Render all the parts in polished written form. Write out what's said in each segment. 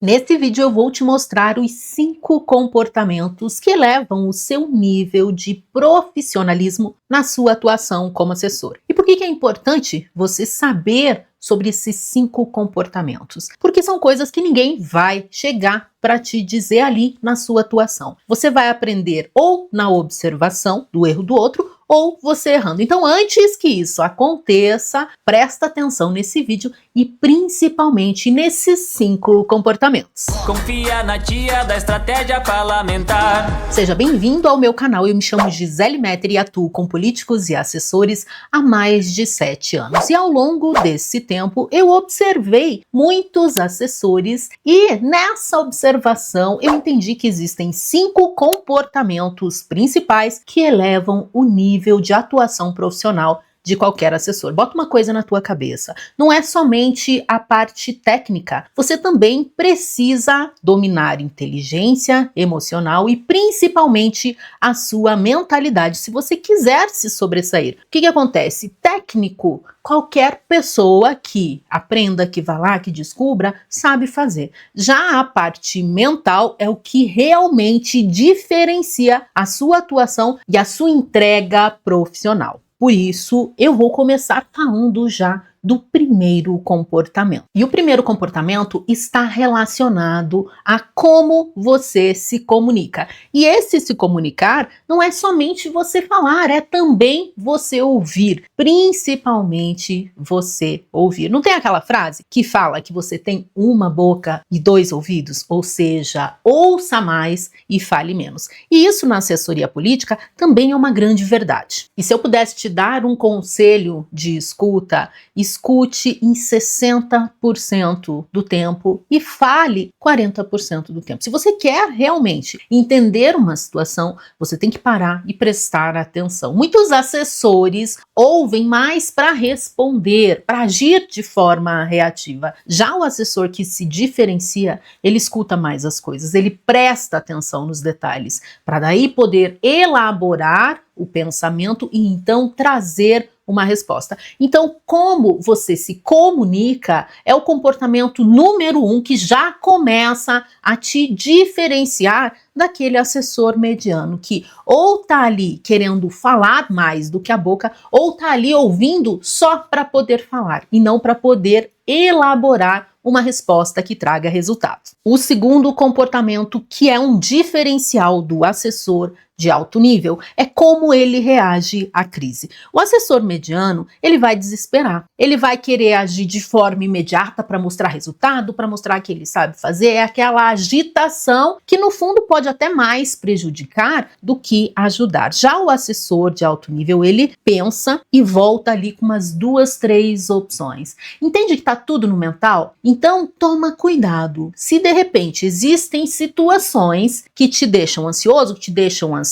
Nesse vídeo eu vou te mostrar os 5 comportamentos que elevam o seu nível de profissionalismo na sua atuação como assessor. E por que é importante você saber sobre esses 5 comportamentos? Porque são coisas que ninguém vai chegar para te dizer ali na sua atuação. Você vai aprender ou na observação do erro do outro, ou você errando. Então, antes que isso aconteça, presta atenção nesse vídeo e principalmente nesses 5 comportamentos. Confia na tia da estratégia parlamentar. Seja bem-vindo ao meu canal. Eu me chamo Gisele Metter e atuo com políticos e assessores há mais de 7 anos. E ao longo desse tempo, eu observei muitos assessores e nessa observação eu entendi que existem 5 comportamentos principais que elevam o nível de atuação profissional de qualquer assessor. Bota uma coisa na tua cabeça, não é somente a parte técnica, você também precisa dominar inteligência emocional e principalmente a sua mentalidade, se você quiser se sobressair. O que acontece? Técnico, qualquer pessoa que aprenda, que vá lá, que descubra, sabe fazer. Já a parte mental é o que realmente diferencia a sua atuação e a sua entrega profissional. Por isso, eu vou começar falando já do primeiro comportamento. E o primeiro comportamento está relacionado a como você se comunica. E esse se comunicar não é somente você falar, é também você ouvir, principalmente você ouvir. Não tem aquela frase que fala que você tem uma boca e 2 ouvidos? Ou seja, ouça mais e fale menos. E isso na assessoria política também é uma grande verdade. E se eu pudesse te dar um conselho de escuta, escute em 60% do tempo e fale 40% do tempo. Se você quer realmente entender uma situação, você tem que parar e prestar atenção. Muitos assessores ouvem mais para responder, para agir de forma reativa. Já o assessor que se diferencia, ele escuta mais as coisas, ele presta atenção nos detalhes, para daí poder elaborar o pensamento e então trazer uma resposta. Então, como você se comunica é o comportamento número 1 que já começa a te diferenciar daquele assessor mediano que ou tá ali querendo falar mais do que a boca ou tá ali ouvindo só para poder falar e não para poder elaborar uma resposta que traga resultados. O segundo comportamento, que é um diferencial do assessor de alto nível, é como ele reage à crise. O assessor mediano, ele vai desesperar, ele vai querer agir de forma imediata para mostrar resultado, para mostrar que ele sabe fazer, é aquela agitação que no fundo pode até mais prejudicar do que ajudar. Já o assessor de alto nível, ele pensa e volta ali com umas 2, 3 opções. Entende que está tudo no mental? Então toma cuidado. Se de repente existem situações que te deixam ansioso, que te deixam ansiosa,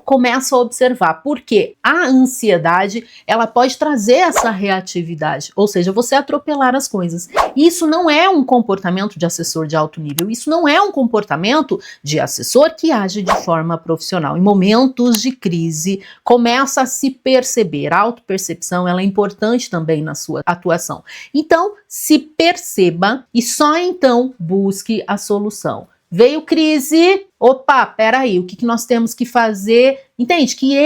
começa a observar, porque a ansiedade, ela pode trazer essa reatividade, ou seja, você atropelar as coisas. Isso não é um comportamento de assessor de alto nível, isso não é um comportamento de assessor que age de forma profissional. Em momentos de crise, começa a se perceber, a autopercepção, ela é importante também na sua atuação. Então, se perceba e só então busque a solução. Veio crise, opa, peraí, o que nós temos que fazer? Entende que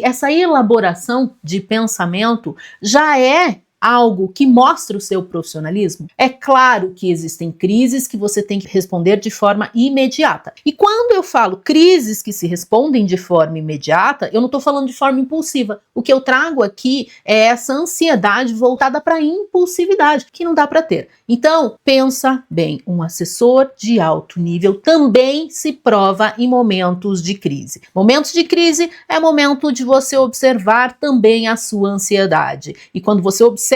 essa elaboração de pensamento já é algo que mostra o seu profissionalismo? É claro que existem crises que você tem que responder de forma imediata. E quando eu falo crises que se respondem de forma imediata, eu não estou falando de forma impulsiva. O que eu trago aqui é essa ansiedade voltada para a impulsividade, que não dá para ter. Então, pensa bem, um assessor de alto nível também se prova em momentos de crise. Momentos de crise é momento de você observar também a sua ansiedade. E quando você observa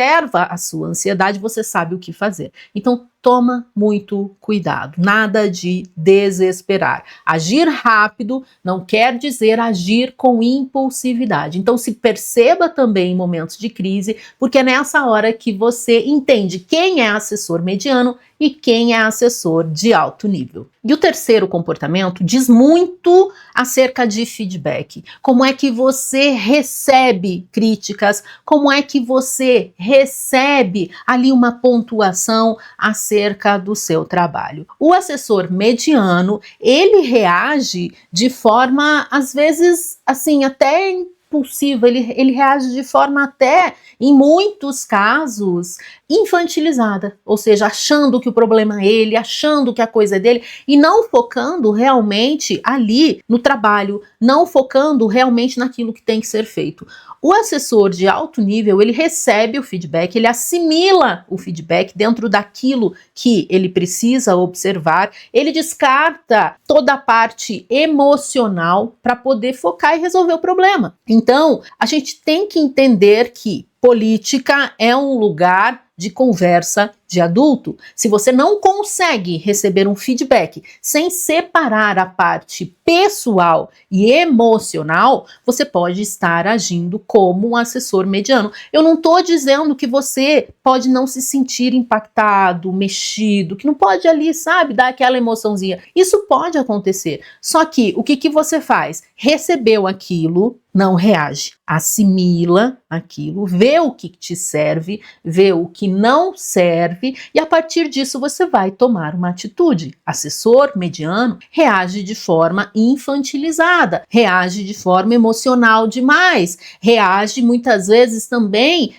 a sua ansiedade, você sabe o que fazer. Então, toma muito cuidado, nada de desesperar. Agir rápido não quer dizer agir com impulsividade. Então se perceba também em momentos de crise, porque é nessa hora que você entende quem é assessor mediano e quem é assessor de alto nível. E o terceiro comportamento diz muito acerca de feedback. Como é que você recebe críticas, como é que você recebe ali uma pontuação acerca acerca do seu trabalho. O assessor mediano, ele reage de forma, às vezes, assim, até impulsiva, ele reage de forma até, em muitos casos, infantilizada, ou seja, achando que o problema é ele, achando que a coisa é dele, e não focando realmente ali no trabalho, não focando realmente naquilo que tem que ser feito. O assessor de alto nível, ele recebe o feedback, ele assimila o feedback dentro daquilo que ele precisa observar, ele descarta toda a parte emocional para poder focar e resolver o problema. Então, a gente tem que entender que política é um lugar de conversa de adulto. Se você não consegue receber um feedback sem separar a parte pessoal e emocional, você pode estar agindo como um assessor mediano. Eu não estou dizendo que você pode não se sentir impactado, mexido, que não pode ali, sabe, dar aquela emoçãozinha. Isso pode acontecer. Só que o que você faz? Recebeu aquilo, não reage. Assimila aquilo, vê o que te serve, vê o que não serve, e a partir disso você vai tomar uma atitude. Assessor mediano reage de forma infantilizada, reage de forma emocional demais, reage muitas vezes também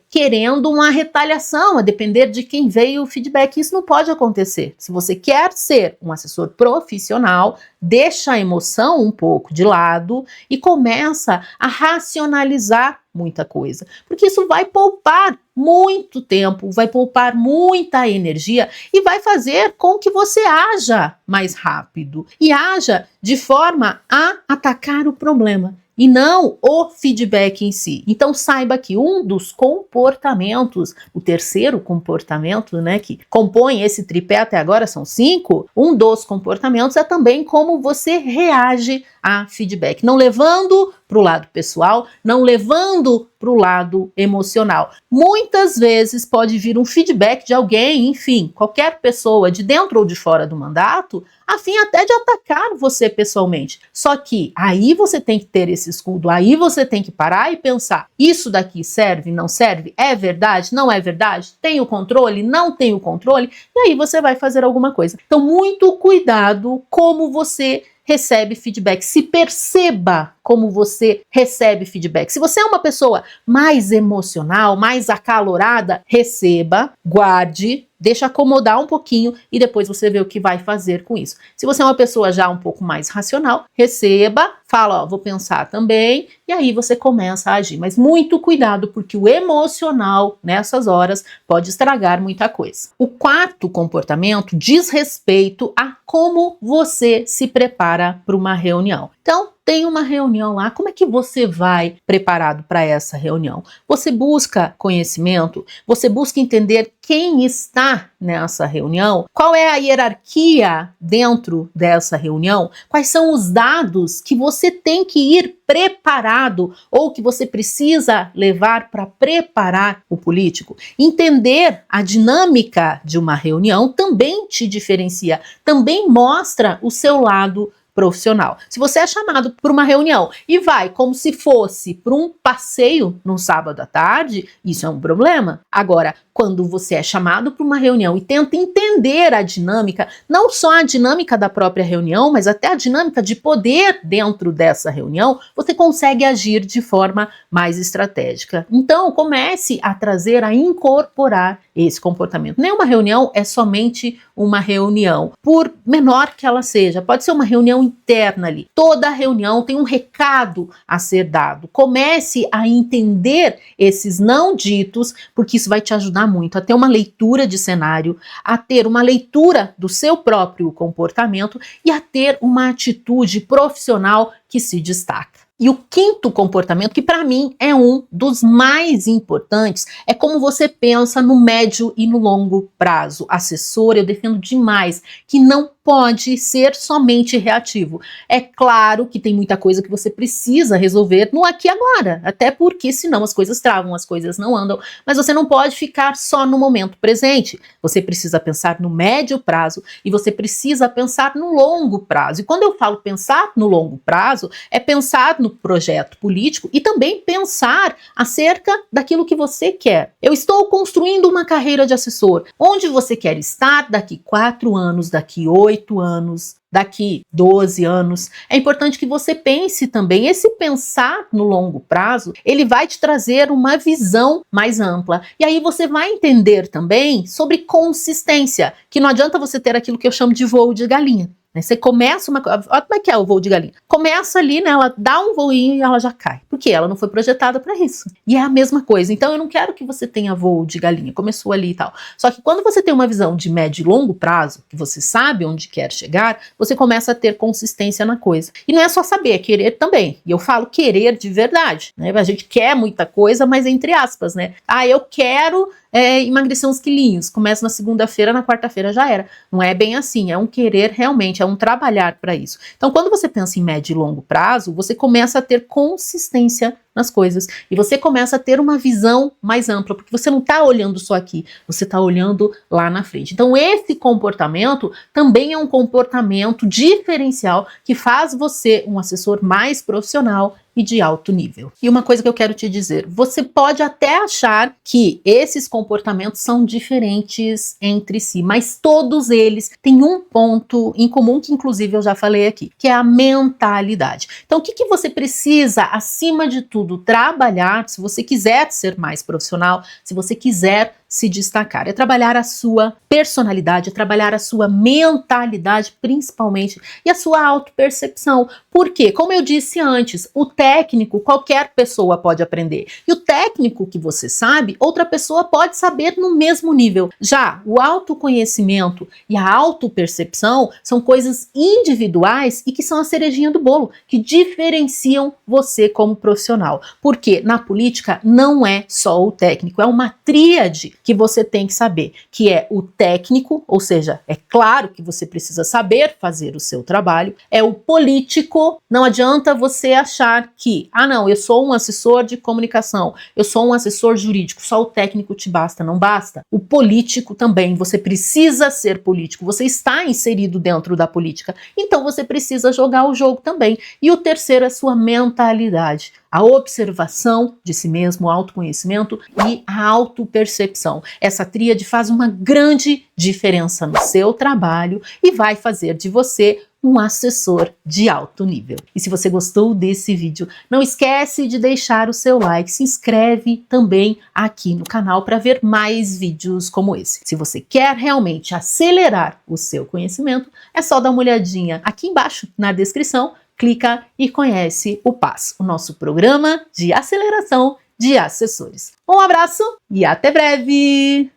querendo uma retaliação, a depender de quem veio o feedback. Isso não pode acontecer. Se você quer ser um assessor profissional, deixa a emoção um pouco de lado e começa a racionalizar muita coisa, porque isso vai poupar muito tempo, vai poupar muita energia e vai fazer com que você haja mais rápido e haja de forma a atacar o problema e não o feedback em si. Então saiba que um dos comportamentos, o terceiro comportamento, né, que compõe esse tripé até agora, são 5, um dos comportamentos é também como você reage a feedback, não levando para o lado pessoal, não levando para o lado emocional. Muitas vezes pode vir um feedback de alguém, enfim, qualquer pessoa de dentro ou de fora do mandato, a fim até de atacar você pessoalmente. Só que aí você tem que ter esse escudo, aí você tem que parar e pensar, isso daqui serve, não serve? É verdade, não é verdade? Tem o controle, não tem o controle? E aí você vai fazer alguma coisa. Então, muito cuidado como você recebe feedback, se perceba como você recebe feedback. Se você é uma pessoa mais emocional, mais acalorada, receba, guarde, deixa acomodar um pouquinho e depois você vê o que vai fazer com isso. Se você é uma pessoa já um pouco mais racional, receba, fala, ó, vou pensar também, e aí você começa a agir. Mas muito cuidado, porque o emocional nessas horas pode estragar muita coisa. O quarto comportamento diz respeito a como você se prepara para uma reunião. Então, tem uma reunião lá, como é que você vai preparado para essa reunião? Você busca conhecimento? Você busca entender quem está nessa reunião? Qual é a hierarquia dentro dessa reunião? Quais são os dados que você tem que ir preparado ou que você precisa levar para preparar o político? Entender a dinâmica de uma reunião também te diferencia, também mostra o seu lado profissional. Se você é chamado para uma reunião e vai como se fosse para um passeio no sábado à tarde, isso é um problema. Agora, quando você é chamado para uma reunião e tenta entender a dinâmica, não só a dinâmica da própria reunião, mas até a dinâmica de poder dentro dessa reunião, você consegue agir de forma mais estratégica. Então, comece a trazer, a incorporar esse comportamento. Nenhuma reunião é somente uma reunião, por menor que ela seja. Pode ser uma reunião interna ali. Toda reunião tem um recado a ser dado. Comece a entender esses não ditos, porque isso vai te ajudar muito a ter uma leitura de cenário, a ter uma leitura do seu próprio comportamento e a ter uma atitude profissional que se destaca. E o quinto comportamento, que para mim é um dos mais importantes, é como você pensa no médio e no longo prazo. Assessor, eu defendo demais que não pode ser somente reativo. É claro que tem muita coisa que você precisa resolver no aqui e agora, até porque senão as coisas travam, as coisas não andam, mas você não pode ficar só no momento presente. Você precisa pensar no médio prazo e você precisa pensar no longo prazo. E quando eu falo pensar no longo prazo, é pensar no projeto político e também pensar acerca daquilo que você quer. Eu estou construindo uma carreira de assessor. Onde você quer estar daqui 4 anos, daqui 8 anos, daqui 12 anos? É importante que você pense também. Esse pensar no longo prazo, ele vai te trazer uma visão mais ampla. E aí você vai entender também sobre consistência, que não adianta você ter aquilo que eu chamo de voo de galinha. Você começa uma coisa, olha como é que é o voo de galinha. Começa ali, né, ela dá um voinho e ela já cai, porque ela não foi projetada para isso. E é a mesma coisa. Então eu não quero que você tenha voo de galinha, começou ali e tal. Só que quando você tem uma visão de médio e longo prazo, que você sabe onde quer chegar, você começa a ter consistência na coisa. E não é só saber, é querer também. E eu falo querer de verdade, né? A gente quer muita coisa, mas entre aspas, né? Ah, eu quero emagrecer uns quilinhos. Começa na segunda-feira, na quarta-feira já era. Não é bem assim, é um querer realmente, é um trabalhar para isso. Então, quando você pensa em médio e longo prazo, você começa a ter consistência nas coisas e você começa a ter uma visão mais ampla, porque você não está olhando só aqui, você está olhando lá na frente. Então, esse comportamento também é um comportamento diferencial que faz você um assessor mais profissional e de alto nível. E uma coisa que eu quero te dizer, você pode até achar que esses comportamentos são diferentes entre si, mas todos eles têm um ponto em comum que inclusive eu já falei aqui, que é a mentalidade. Então, o que você precisa, acima de tudo, trabalhar, se você quiser ser mais profissional, se você quiser se destacar, é trabalhar a sua personalidade, é trabalhar a sua mentalidade principalmente e a sua autopercepção. Por quê? Como eu disse antes, o técnico qualquer pessoa pode aprender e o técnico que você sabe, outra pessoa pode saber no mesmo nível. Já o autoconhecimento e a autopercepção são coisas individuais e que são a cerejinha do bolo, que diferenciam você como profissional. Porque na política não é só o técnico, é uma tríade que você tem que saber, que é o técnico, ou seja, é claro que você precisa saber fazer o seu trabalho, é o político, não adianta você achar que, não, eu sou um assessor de comunicação, eu sou um assessor jurídico, só o técnico te basta, não basta. O político também, você precisa ser político, você está inserido dentro da política, então você precisa jogar o jogo também. E o terceiro é sua mentalidade, a observação de si mesmo, o autoconhecimento e a autopercepção. Essa tríade faz uma grande diferença no seu trabalho e vai fazer de você um assessor de alto nível. E se você gostou desse vídeo, não esquece de deixar o seu like, se inscreve também aqui no canal para ver mais vídeos como esse. Se você quer realmente acelerar o seu conhecimento, é só dar uma olhadinha aqui embaixo na descrição, clica e conhece o PAS, o nosso programa de aceleração de assessores. Um abraço e até breve!